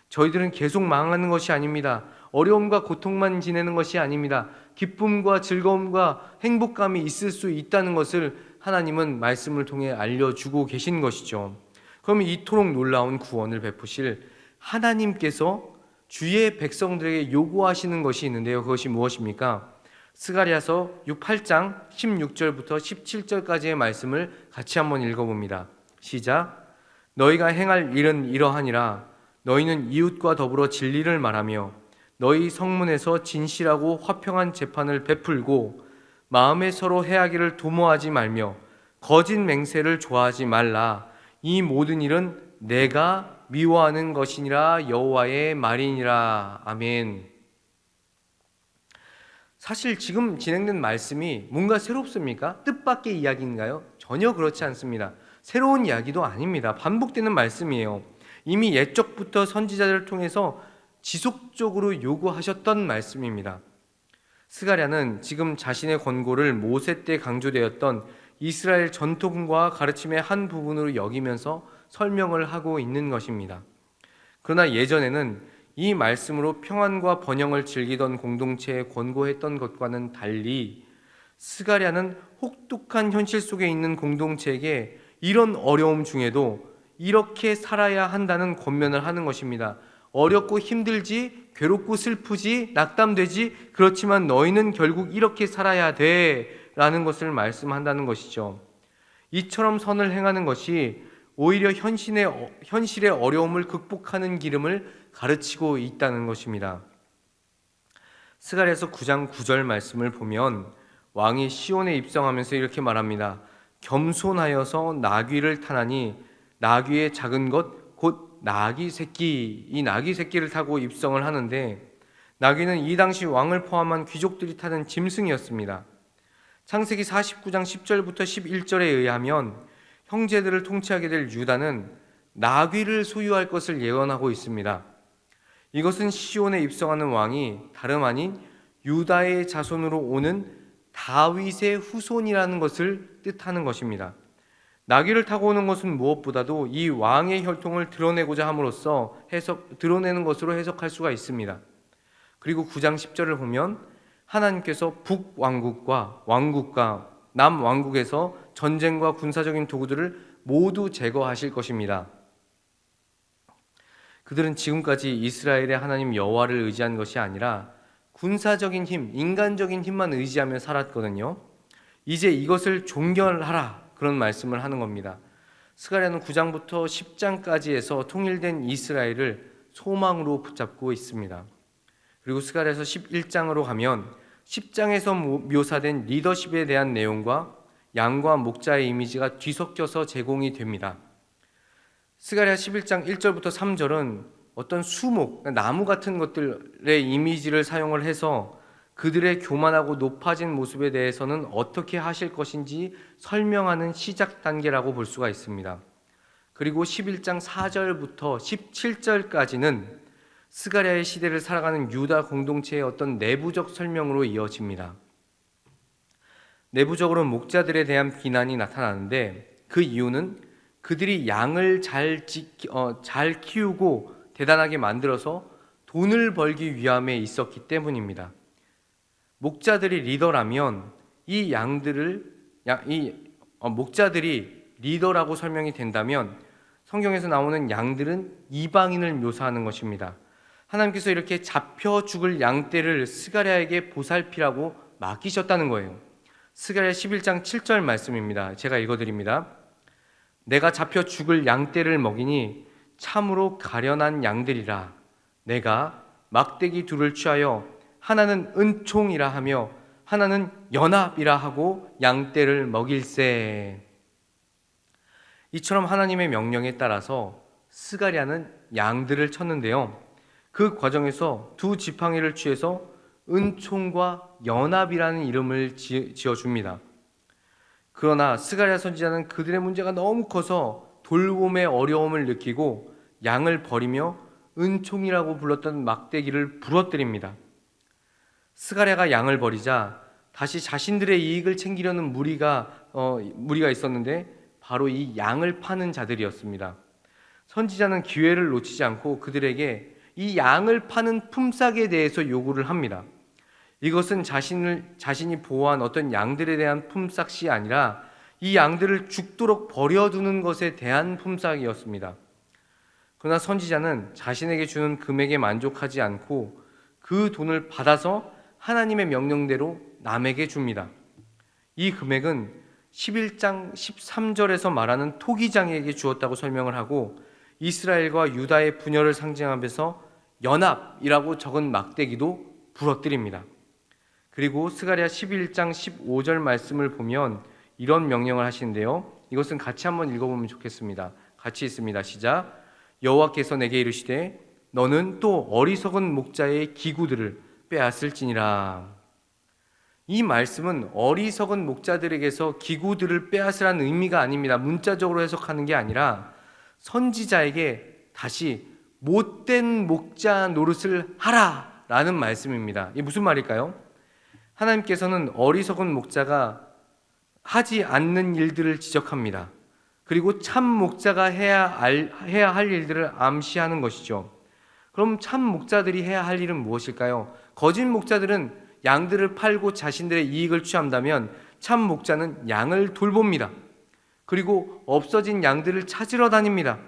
저희들은 계속 망하는 것이 아닙니다. 어려움과 고통만 지내는 것이 아닙니다. 기쁨과 즐거움과 행복감이 있을 수 있다는 것을 하나님은 말씀을 통해 알려주고 계신 것이죠. 그럼 이토록 놀라운 구원을 베푸실 하나님께서 주의 백성들에게 요구하시는 것이 있는데요. 그것이 무엇입니까? 스가랴서 8장 16절부터 17절까지의 말씀을 같이 한번 읽어봅니다. 시작. 너희가 행할 일은 이러하니라. 너희는 이웃과 더불어 진리를 말하며 너희 성문에서 진실하고 화평한 재판을 베풀고 마음에 서로 해하기를 도모하지 말며 거짓 맹세를 좋아하지 말라. 이 모든 일은 내가 미워하는 것이니라 여호와의 말이니라. 아멘. 사실 지금 진행된 말씀이 뭔가 새롭습니까? 뜻밖의 이야기인가요? 전혀 그렇지 않습니다. 새로운 이야기도 아닙니다. 반복되는 말씀이에요. 이미 옛적부터 선지자들을 통해서 지속적으로 요구하셨던 말씀입니다. 스가랴는 지금 자신의 권고를 모세 때 강조되었던 이스라엘 전통과 가르침의 한 부분으로 여기면서 설명을 하고 있는 것입니다. 그러나 예전에는 이 말씀으로 평안과 번영을 즐기던 공동체에 권고했던 것과는 달리 스가랴는 혹독한 현실 속에 있는 공동체에게 이런 어려움 중에도 이렇게 살아야 한다는 권면을 하는 것입니다. 어렵고 힘들지, 괴롭고 슬프지, 낙담되지, 그렇지만 너희는 결국 이렇게 살아야 돼 라는 것을 말씀한다는 것이죠. 이처럼 선을 행하는 것이 오히려 현실의 어려움을 극복하는 기름을 가르치고 있다는 것입니다. 스가랴서 9장 9절 말씀을 보면 왕이 시온에 입성하면서 이렇게 말합니다. 겸손하여서 나귀를 타나니 나귀의 작은 것 곧 나귀 새끼, 이 나귀 새끼를 타고 입성을 하는데 나귀는 이 당시 왕을 포함한 귀족들이 타는 짐승이었습니다. 창세기 49장 10절부터 11절에 의하면 형제들을 통치하게 될 유다는 나귀를 소유할 것을 예언하고 있습니다. 이것은 시온에 입성하는 왕이 다름 아닌 유다의 자손으로 오는 다윗의 후손이라는 것을 뜻하는 것입니다. 나귀를 타고 오는 것은 무엇보다도 이 왕의 혈통을 드러내고자 함으로써 드러내는 것으로 해석할 수가 있습니다. 그리고 9장 10절을 보면 하나님께서 북왕국과 왕국과 남왕국에서 전쟁과 군사적인 도구들을 모두 제거하실 것입니다. 그들은 지금까지 이스라엘의 하나님 여호와를 의지한 것이 아니라 군사적인 힘, 인간적인 힘만 의지하며 살았거든요. 이제 이것을 종결하라, 그런 말씀을 하는 겁니다. 스가랴는 9장부터 10장까지에서 통일된 이스라엘을 소망으로 붙잡고 있습니다. 그리고 스가랴에서 11장으로 가면 10장에서 묘사된 리더십에 대한 내용과 양과 목자의 이미지가 뒤섞여서 제공이 됩니다. 스가랴 11장 1절부터 3절은 어떤 수목, 나무 같은 것들의 이미지를 사용을 해서 그들의 교만하고 높아진 모습에 대해서는 어떻게 하실 것인지 설명하는 시작 단계라고 볼 수가 있습니다. 그리고 11장 4절부터 17절까지는 스가랴의 시대를 살아가는 유다 공동체의 어떤 내부적 설명으로 이어집니다. 내부적으로 목자들에 대한 비난이 나타나는데 그 이유는 그들이 양을 잘 키우고 대단하게 만들어서 돈을 벌기 위함에 있었기 때문입니다. 목자들이 리더라면 이 양들을 목자들이 리더라고 설명이 된다면 성경에서 나오는 양들은 이방인을 묘사하는 것입니다. 하나님께서 이렇게 잡혀 죽을 양떼를 스가랴에게 보살피라고 맡기셨다는 거예요. 스가랴 11장 7절 말씀입니다. 제가 읽어드립니다. 내가 잡혀 죽을 양떼를 먹이니 참으로 가련한 양들이라. 내가 막대기 둘을 취하여 하나는 은총이라 하며 하나는 연합이라 하고 양떼를 먹일세. 이처럼 하나님의 명령에 따라서 스가랴는 양들을 쳤는데요. 그 과정에서 두 지팡이를 취해서 은총과 연합이라는 이름을 지어줍니다. 그러나 스가랴 선지자는 그들의 문제가 너무 커서 돌봄의 어려움을 느끼고 양을 버리며 은총이라고 불렀던 막대기를 부러뜨립니다. 스가랴가 양을 버리자 다시 자신들의 이익을 챙기려는 무리가 있었는데 바로 이 양을 파는 자들이었습니다. 선지자는 기회를 놓치지 않고 그들에게 이 양을 파는 품삯에 대해서 요구를 합니다. 이것은 자신이 보호한 어떤 양들에 대한 품삯이 아니라 이 양들을 죽도록 버려두는 것에 대한 품삯이었습니다. 그러나 선지자는 자신에게 주는 금액에 만족하지 않고 그 돈을 받아서 하나님의 명령대로 남에게 줍니다. 이 금액은 11장 13절에서 말하는 토기장에게 주었다고 설명을 하고 이스라엘과 유다의 분열을 상징하면서 연합이라고 적은 막대기도 부러뜨립니다. 그리고 스가랴 11장 15절 말씀을 보면 이런 명령을 하시는데요. 이것은 같이 한번 읽어보면 좋겠습니다. 같이 있습니다. 시작. 여호와께서 내게 이르시되 너는 또 어리석은 목자의 기구들을 빼앗을지니라. 이 말씀은 어리석은 목자들에게서 기구들을 빼앗으라는 의미가 아닙니다. 문자적으로 해석하는 게 아니라 선지자에게 다시 못된 목자 노릇을 하라 라는 말씀입니다. 이게 무슨 말일까요? 하나님께서는 어리석은 목자가 하지 않는 일들을 지적합니다. 그리고 참 목자가 해야 할 일들을 암시하는 것이죠. 그럼 참 목자들이 해야 할 일은 무엇일까요? 거짓 목자들은 양들을 팔고 자신들의 이익을 취한다면 참 목자는 양을 돌봅니다. 그리고 없어진 양들을 찾으러 다닙니다.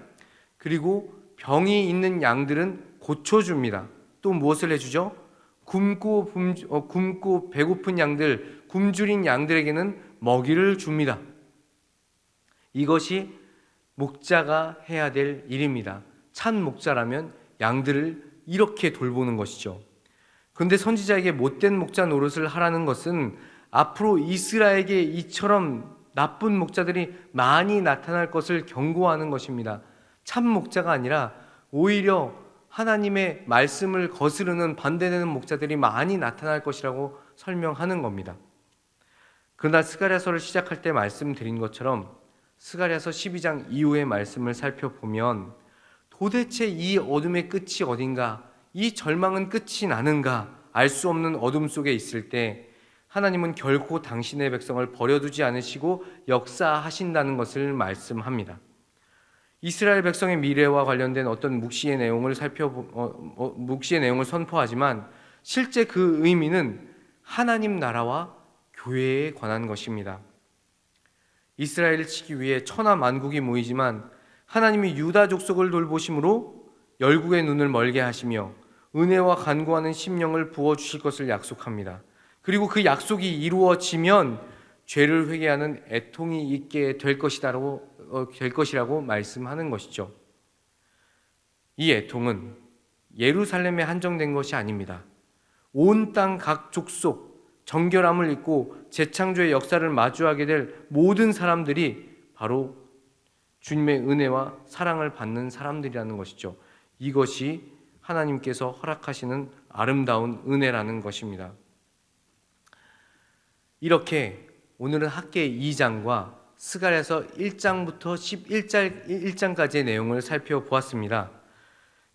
그리고 병이 있는 양들은 고쳐줍니다. 또 무엇을 해주죠? 굶고 배고픈 양들, 굶주린 양들에게는 먹이를 줍니다. 이것이 목자가 해야 될 일입니다. 참 목자라면 양들을 이렇게 돌보는 것이죠. 그런데 선지자에게 못된 목자 노릇을 하라는 것은 앞으로 이스라엘에게 이처럼 나쁜 목자들이 많이 나타날 것을 경고하는 것입니다. 참 목자가 아니라 오히려 하나님의 말씀을 거스르는 반대되는 목자들이 많이 나타날 것이라고 설명하는 겁니다. 그러나 스가랴서를 시작할 때 말씀드린 것처럼 스가랴서 12장 이후의 말씀을 살펴보면 도대체 이 어둠의 끝이 어딘가, 이 절망은 끝이 나는가 알 수 없는 어둠 속에 있을 때 하나님은 결코 당신의 백성을 버려두지 않으시고 역사하신다는 것을 말씀합니다. 이스라엘 백성의 미래와 관련된 어떤 묵시의 내용을 선포하지만 실제 그 의미는 하나님 나라와 교회에 관한 것입니다. 이스라엘을 치기 위해 천하 만국이 모이지만 하나님이 유다 족속을 돌보심으로 열국의 눈을 멀게 하시며 은혜와 간구하는 심령을 부어주실 것을 약속합니다. 그리고 그 약속이 이루어지면 죄를 회개하는 애통이 있게 될 것이라고 말씀하는 것이죠. 이 애통은 예루살렘에 한정된 것이 아닙니다. 온 땅 각 족속, 정결함을 입고 재창조의 역사를 마주하게 될 모든 사람들이 바로 주님의 은혜와 사랑을 받는 사람들이라는 것이죠. 이것이 하나님께서 허락하시는 아름다운 은혜라는 것입니다. 이렇게 오늘은 학계 2장과 스가랴서 1장부터 11장까지의 내용을 살펴보았습니다.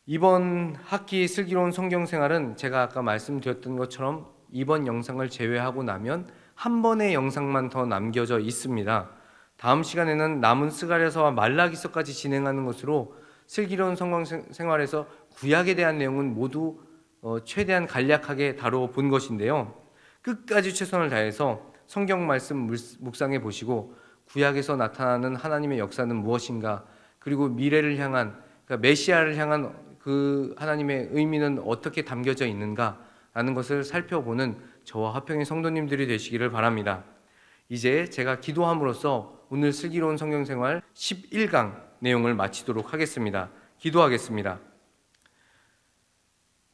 이번 학기 슬기로운 성경생활은 제가 아까 말씀드렸던 것처럼 이번 영상을 제외하고 나면 한 번의 영상만 더 남겨져 있습니다. 다음 시간에는 남은 스가랴서와 말라기서까지 진행하는 것으로 슬기로운 성경 생활에서 구약에 대한 내용은 모두 최대한 간략하게 다루어 본 것인데요. 끝까지 최선을 다해서 성경 말씀 묵상해 보시고 구약에서 나타나는 하나님의 역사는 무엇인가, 그리고 미래를 향한, 그러니까 메시아를 향한 그 하나님의 의미는 어떻게 담겨져 있는가라는 것을 살펴보는 저와 화평의 성도님들이 되시기를 바랍니다. 이제 제가 기도함으로써 오늘 슬기로운 성경생활 11강 내용을 마치도록 하겠습니다. 기도하겠습니다.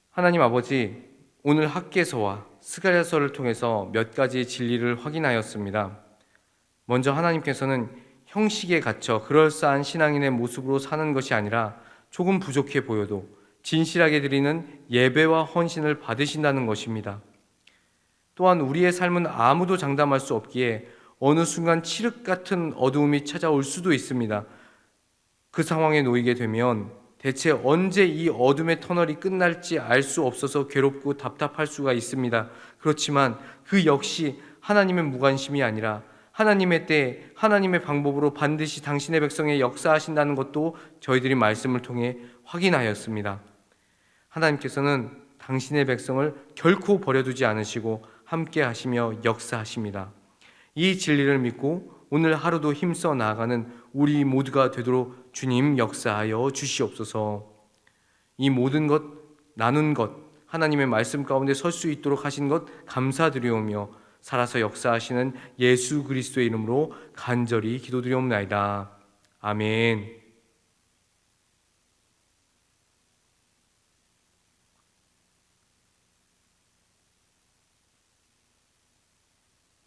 하나님 아버지, 오늘 학개서와 스가랴서를 통해서 몇 가지 진리를 확인하였습니다. 먼저 하나님께서는 형식에 갇혀 그럴싸한 신앙인의 모습으로 사는 것이 아니라 조금 부족해 보여도 진실하게 드리는 예배와 헌신을 받으신다는 것입니다. 또한 우리의 삶은 아무도 장담할 수 없기에 어느 순간 칠흑 같은 어두움이 찾아올 수도 있습니다. 그 상황에 놓이게 되면 대체 언제 이 어둠의 터널이 끝날지 알 수 없어서 괴롭고 답답할 수가 있습니다. 그렇지만 그 역시 하나님의 무관심이 아니라 하나님의 때, 하나님의 방법으로 반드시 당신의 백성에 역사하신다는 것도 저희들이 말씀을 통해 확인하였습니다. 하나님께서는 당신의 백성을 결코 버려두지 않으시고 함께 하시며 역사하십니다. 이 진리를 믿고 오늘 하루도 힘써 나아가는 우리 모두가 되도록 주님 역사하여 주시옵소서. 이 모든 것, 나눈 것, 하나님의 말씀 가운데 설 수 있도록 하신 것 감사드리오며 살아서 역사하시는 예수 그리스도의 이름으로 간절히 기도드리옵나이다. 아멘.